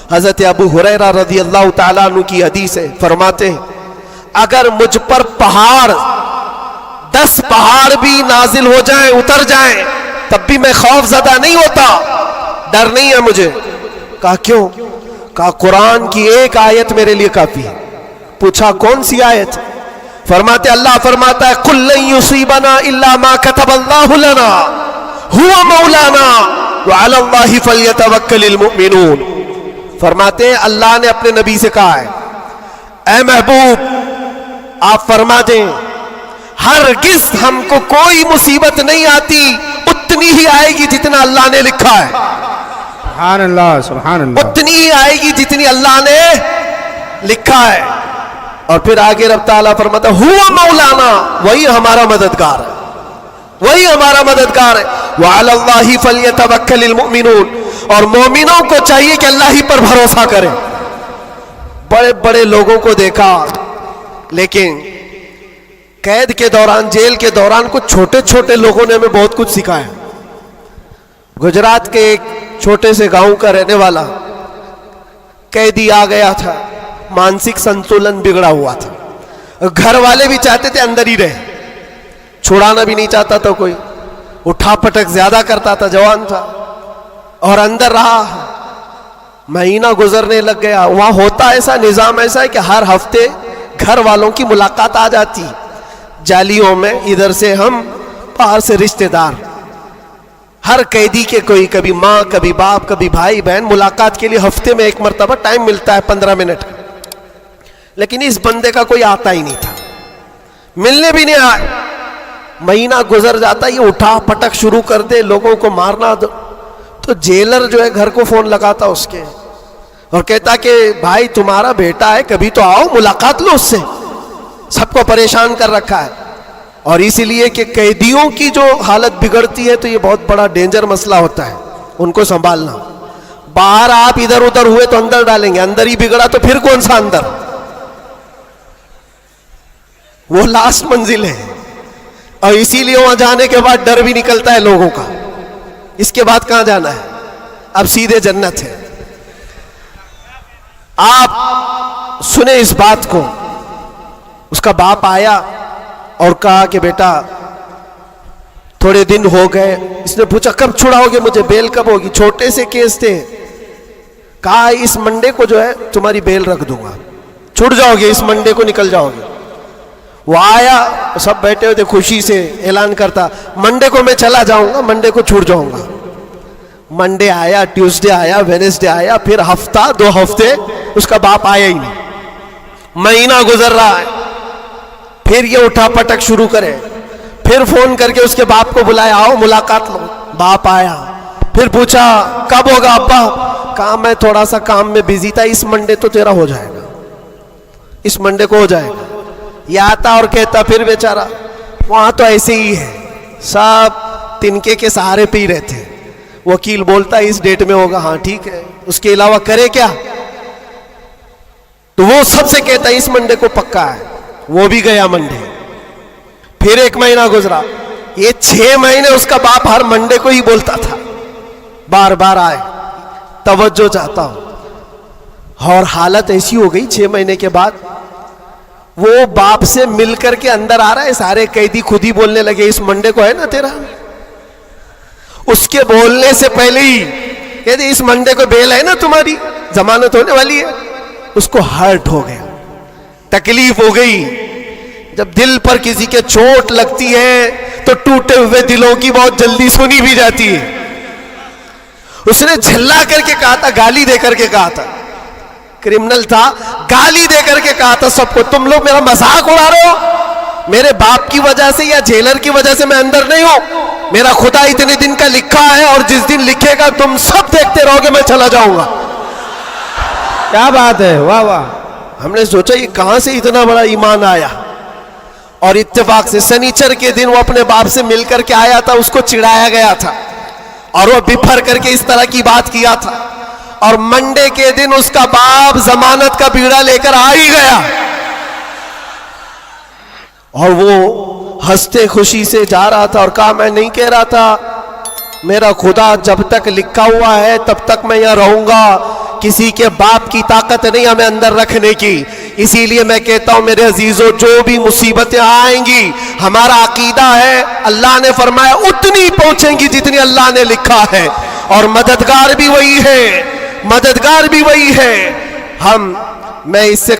हजरत अबू हुरैरा रज़ियल्लाहु ताला अन्हु की हदीस है, फरमाते हैं अगर मुझ पर 10 पहाड़ भी नाजिल हो जाएं, उतर जाएं, तब भी मैं खौफजदा नहीं होता, डर नहीं है मुझे। कहा क्यों? कहा कुरान की एक आयत मेरे लिए काफी है। पूछा कौन सी आयत? फरमाते अल्लाह फरमाता है कुल लन युसीबना इल्ला मा कतबल्लाहु लना हुवा मौलाना व अलल्लाहि फल्यतवक्कलिल मुमिनून। फरमाते अल्लाह ने अपने नबी से कहा है, ऐ महबूब आप फरमा दें हरगिज हमको कोई मुसीबत नहीं आती, उतनी ही आएगी जितना अल्लाह ने लिखा है। सुभान अल्लाह, सुभान अल्लाह। उतनी ही आएगी जितनी अल्लाह ने लिखा है। और फिर आगे रब ताला फरमाता हुवा मौलाना, वही हमारा मददगार है, वही हमारा मददगार है। व अलल्लाहि फल्यतवक्कलिल मुमिनून, और मोमिनों को चाहिए कि अल्लाह ही पर भरोसा करें। बड़े बड़े लोगों को देखा, लेकिन कैद के दौरान, जेल के दौरान कुछ छोटे छोटे लोगों ने हमें बहुत कुछ सिखाया। गुजरात के एक छोटे से गांव का रहने वाला कैदी आ गया था, मानसिक संतुलन बिगड़ा हुआ था, घर वाले भी चाहते थे अंदर ही रहे, छुड़ाना भी नहीं चाहता था कोई, उठा पटक ज्यादा करता था, जवान था और अंदर रहा। महीना गुजरने लग गया। वहां होता ऐसा, निजाम ऐसा है कि हर हफ्ते घर वालों की मुलाकात आ जाती, जालियों में, इधर से हम, बाहर से रिश्तेदार, हर कैदी के कोई, कभी माँ, कभी बाप, कभी भाई बहन, मुलाकात के लिए हफ्ते में एक मरतबा टाइम मिलता है 15 मिनट। लेकिन इस बंदे का कोई आता ही नहीं था, मिलने भी नहीं आए। महीना गुजर जाता, ये उठा पटक शुरू कर दे, लोगों को मारना। तो जेलर जो है घर को फोन लगाता उसके और कहता कि भाई तुम्हारा बेटा है, कभी तो आओ, मुलाकात लो उससे, सबको परेशान कर रखा है। और इसीलिए कि कैदियों की जो हालत बिगड़ती है तो ये बहुत बड़ा डेंजर मसला होता है, उनको संभालना। बाहर आप इधर उधर हुए तो अंदर डालेंगे, अंदर ही बिगड़ा तो फिर कौन सा अंदर, वो लास्ट मंजिल है। और इसीलिए वहां जाने के बाद डर भी निकलता है लोगों का, इसके बाद कहां जाना है, अब सीधे जन्नत है। आप सुने इस बात को। उसका बाप आया और कहा कि बेटा थोड़े दिन हो गए। इसने पूछा कब छुड़ाओगे मुझे, बेल कब होगी? छोटे से केस थे। कहा इस मंडे को जो है तुम्हारी बेल रख दूंगा, छुट जाओगे, इस मंडे को निकल जाओगे। वो आया, सब बैठे हुए थे, खुशी से ऐलान करता मंडे को मैं चला जाऊंगा, मंडे को छूट जाऊंगा। मंडे आया, ट्यूसडे आया, वेडनेसडे आया, फिर हफ्ता 2 हफ्ते उसका बाप आया ही नहीं। महीना गुजर रहा है, फिर ये उठा पटक शुरू करे। फिर फोन करके उसके बाप को बुलाया, आओ मुलाकात लो। बाप आया, फिर पूछा कब होगा अब्बा? कहा मैं थोड़ा सा काम में बिजी था, इस मंडे तो तेरा हो जाएगा, इस मंडे को हो जाएगा। ये आता और कहता फिर बेचारा, वहां तो ऐसे ही है, सब तिनके के सहारे पे ही रहते हैं। वकील बोलता है इस डेट में होगा, हाँ ठीक है, उसके अलावा करे क्या? तो वो सबसे कहता है इस मंडे को पक्का है। वो भी गया मंडे, फिर 1 महीना गुजरा, ये 6 महीने उसका बाप हर मंडे को ही बोलता था, बार बार आए, तवज्जो चाहता हूं। और हालत ऐसी हो गई 6 महीने के बाद वो बाप से मिलकर के अंदर आ रहा है, सारे कैदी खुद ही बोलने लगे इस मंडे को है ना तेरा। उसके बोलने से पहले ही कहते इस मंडे को बेल है ना तुम्हारी, जमानत होने वाली है। उसको हर्ट हो गया, तकलीफ हो गई। जब दिल पर किसी के चोट लगती है तो टूटे हुए दिलों की बहुत जल्दी सुनी भी जाती है। उसने झल्ला करके कहा था, गाली दे करके कहा था, क्रिमिनल था, गाली दे करके कहा था सबको, तुम लोग मेरा मजाक उड़ा रहे हो, मेरे बाप की वजह से या जेलर की वजह से मैं अंदर नहीं हूं, मेरा खुदा इतने दिन का लिखा है और जिस दिन लिखेगा तुम सब देखते रहोगे, मैं चला जाऊंगा। क्या बात है, वाह वाह। हमने सोचा ये कहां से इतना बड़ा ईमान आया। और इत्तेफाक से शनिचर के दिन वो अपने बाप से मिलकर के आया था, उसको चिढ़ाया गया था और वो बिफर करके इस तरह की बात किया था। और मंडे के दिन उसका बाप जमानत का बीड़ा लेकर आ ही गया और वो हंसते खुशी से जा रहा था और कहा मैं नहीं कह रहा था, मेरा खुदा जब तक लिखा हुआ है तब तक मैं यहां रहूंगा, किसी के बाप की ताकत नहीं हमें अंदर रखने की। इसीलिए मैं कहता हूं मेरे अजीजों, जो भी मुसीबतें आएंगी, हमारा अकीदा है अल्लाह ने फरमाया उतनी पहुंचेंगी जितनी अल्लाह ने लिखा है, और मददगार भी वही है, मददगार भी वही है। मैं इससे